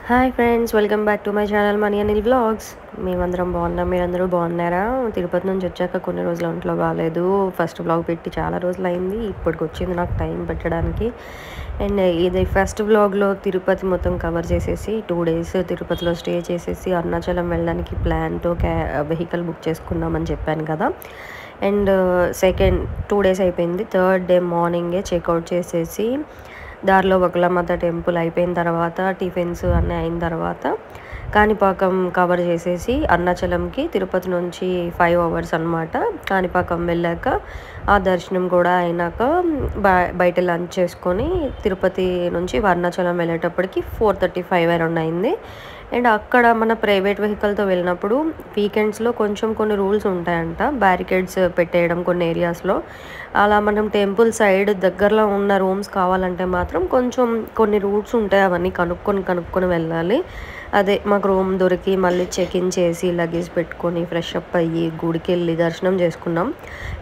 Hi friends, welcome back to my channel money Anil vlogs. మేమందరం బాగున్నాం, మీరందరూ బాగున్నారా? తిరుపతి నుంచి వచ్చాక కొన్ని రోజులు ఒంట్లో బాగాలేదు. ఫస్ట్ వ్లాగ్ పెట్టి చాలా రోజులు అయింది. ఇప్పటికి వచ్చింది నాకు టైం పెట్టడానికి. అండ్ ఇది ఫస్ట్ వ్లాగ్లో తిరుపతి మొత్తం కవర్ చేసేసి 2 days తిరుపతిలో స్టే చేసేసి అరుణాచలం వెళ్ళడానికి ప్లాన్తో వెహికల్ బుక్ చేసుకున్నామని చెప్పాను కదా. అండ్ సెకండ్ 2 days అయిపోయింది. థర్డ్ డే మార్నింగే చెక్అవుట్ చేసేసి దారిలో వకులమాత టెంపుల్ అయిపోయిన తర్వాత టిఫిన్స్ అన్నీ అయిన తర్వాత కాణిపాకం కవర్ చేసేసి అరుణాచలంకి తిరుపతి నుంచి 5 hours అనమాట. కాణిపాకం వెళ్ళాక ఆ దర్శనం కూడా అయినాక బయట లంచ్ చేసుకొని తిరుపతి నుంచి అరుణాచలం వెళ్ళేటప్పటికి 4:35 అరౌండ్ అయింది. అండ్ అక్కడ మన ప్రైవేట్ వెహికల్తో వెళ్ళినప్పుడు వీకెండ్స్లో కొన్ని రూల్స్ ఉంటాయంట, బ్యారికేడ్స్ పెట్టేయడం కొన్ని ఏరియాస్లో. అలా మనం టెంపుల్ సైడ్ దగ్గరలో ఉన్న రూమ్స్ కావాలంటే మాత్రం కొన్ని రూట్స్ ఉంటాయి, అవన్నీ కనుక్కొని వెళ్ళాలి. అదే మాకు రూమ్ దొరికి మళ్ళీ చెక్-ఇన్ చేసి లగేజ్ పెట్టుకొని ఫ్రెష్ అప్ అయ్యి గుడికి వెళ్ళి దర్శనం చేసుకున్నాం.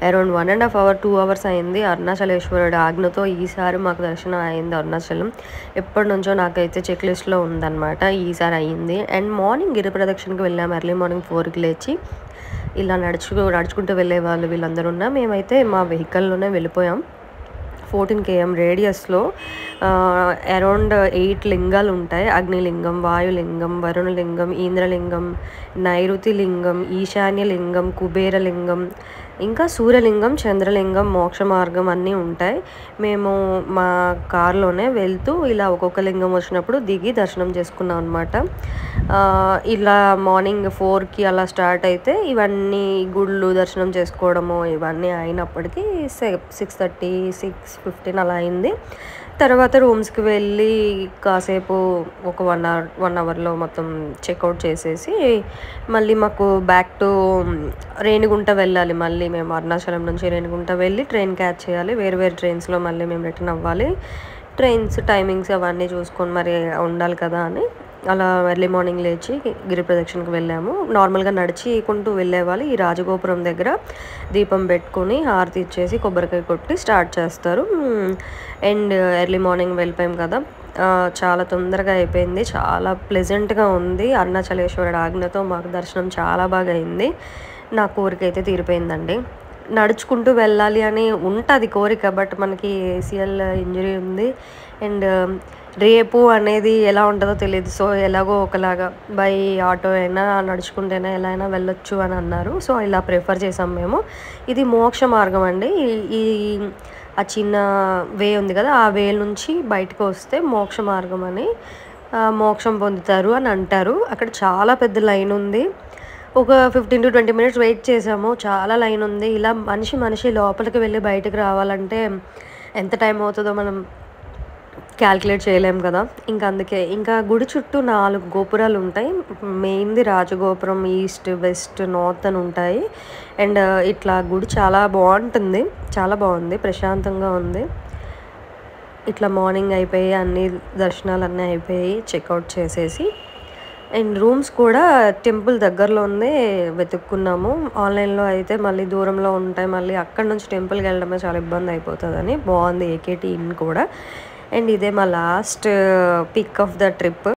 అరౌండ్ 1.5 hours 2 hours అయింది. అరుణాచలేశ్వరుడు ఆజ్ఞతో ఈసారి మాకు దర్శనం అయింది అరుణాచలం. ఎప్పటి నుంచో నాకైతే చెక్ లిస్ట్లో ఉందన్నమాట, ఈసారి అయ్యింది. అండ్ మార్నింగ్ గిరి ప్రదక్షిణకి వెళ్ళాము. ఎర్లీ మార్నింగ్ 4కి లేచి ఇలా నడుచుకుంటూ వెళ్ళే వాళ్ళు వీళ్ళందరూ ఉన్నా, మేమైతే మా వెహికల్లోనే వెళ్ళిపోయాం. 14 km రేడియస్లో అరౌండ్ 8 లింగాలు ఉంటాయి. అగ్నిలింగం, వాయులింగం, వరుణలింగం, ఇంద్రలింగం, నైరుతి లింగం, ఈశాన్య లింగం, కుబేరలింగం, ఇంకా సూర్యలింగం, చంద్రలింగం, మోక్ష మార్గం అన్నీ ఉంటాయి. మేము మా కార్లోనే వెళ్తూ ఇలా ఒక్కొక్క లింగం వచ్చినప్పుడు దిగి దర్శనం చేసుకున్నాం అనమాట. ఇలా మార్నింగ్ 4కి అలా స్టార్ట్ అయితే ఇవన్నీ గుళ్ళు దర్శనం చేసుకోవడము ఇవన్నీ అయినప్పటికీ 6:30 6:15 అలా అయింది. తర్వాత రూమ్స్కి వెళ్ళి కాసేపు ఒక 1 hourలో మొత్తం చెక్అవుట్ చేసేసి మళ్ళీ మాకు బ్యాక్ టు రేణిగుంట వెళ్ళాలి. మళ్ళీ మేము అరుణాచలం నుంచి రేణిగుంట వెళ్ళి ట్రైన్ క్యాచ్ చేయాలి. వేరు ట్రైన్స్లో మళ్ళీ మేము రిటర్న్ అవ్వాలి. ట్రైన్స్ టైమింగ్స్ అవన్నీ చూసుకొని మరి ఉండాలి కదా అని అలా ఎర్లీ మార్నింగ్ లేచి గిరి ప్రదక్షిణకు వెళ్ళాము. నార్మల్గా నడుచుకుంటూ వెళ్ళేవాళ్ళు ఈ రాజగోపురం దగ్గర దీపం పెట్టుకొని హారతి ఇచ్చేసి కొబ్బరికాయ కొట్టి స్టార్ట్ చేస్తారు. అండ్ ఎర్లీ మార్నింగ్ వెళ్ళిపోయాం కదా, చాలా తొందరగా అయిపోయింది. చాలా ప్లెజెంట్గా ఉంది. అరుణాచలేశ్వరుడు ఆజ్ఞతో మాకు దర్శనం చాలా బాగా అయింది. నా కోరిక అయితే తీరిపోయిందండి. నడుచుకుంటూ వెళ్ళాలి అని ఉంటుంది కోరిక, బట్ మనకి ACL ఇంజరీ ఉంది. అండ్ రేపు అనేది ఎలా ఉంటుందో తెలియదు. సో ఎలాగో ఒకలాగా బై ఆటో అయినా నడుచుకుంటేనే ఎలా అయినా వెళ్ళొచ్చు అని అన్నారు. సో ఇలా ప్రిఫర్ చేసాం మేము. ఇది మోక్ష మార్గం అండి. ఈ ఆ చిన్న వే ఉంది కదా, ఆ వే నుంచి బయటకు వస్తే మోక్ష మార్గం అని మోక్షం పొందుతారు అని అంటారు. అక్కడ చాలా పెద్ద లైన్ ఉంది. ఒక 15 to 20 minutes వెయిట్ చేసాము. చాలా లైన్ ఉంది. ఇలా మనిషి లోపలికి వెళ్ళి బయటకు రావాలంటే ఎంత టైం అవుతుందో మనం క్యాల్కులేట్ చేయలేం కదా. అందుకే గుడి చుట్టూ 4 గోపురాలు ఉంటాయి. మెయిన్ది రాజగోపురం, ఈస్ట్, వెస్ట్, నార్త్ అని ఉంటాయి. అండ్ ఇట్లా గుడి చాలా బాగుంటుంది, చాలా బాగుంది, ప్రశాంతంగా ఉంది. ఇట్లా మార్నింగ్ అయిపోయి అన్ని దర్శనాలు అన్నీ అయిపోయి చెక్అవుట్ చేసేసి అండ్ రూమ్స్ కూడా టెంపుల్ దగ్గరలో ఉందే వెతుక్కున్నాము. ఆన్లైన్లో అయితే మళ్ళీ దూరంలో ఉంటాయి, మళ్ళీ అక్కడ నుంచి టెంపుల్కి వెళ్ళడమే చాలా ఇబ్బంది అయిపోతుందని. బాగుంది AKT ఇన్ కూడా. అండ్ ఇదే మా last pic of the trip.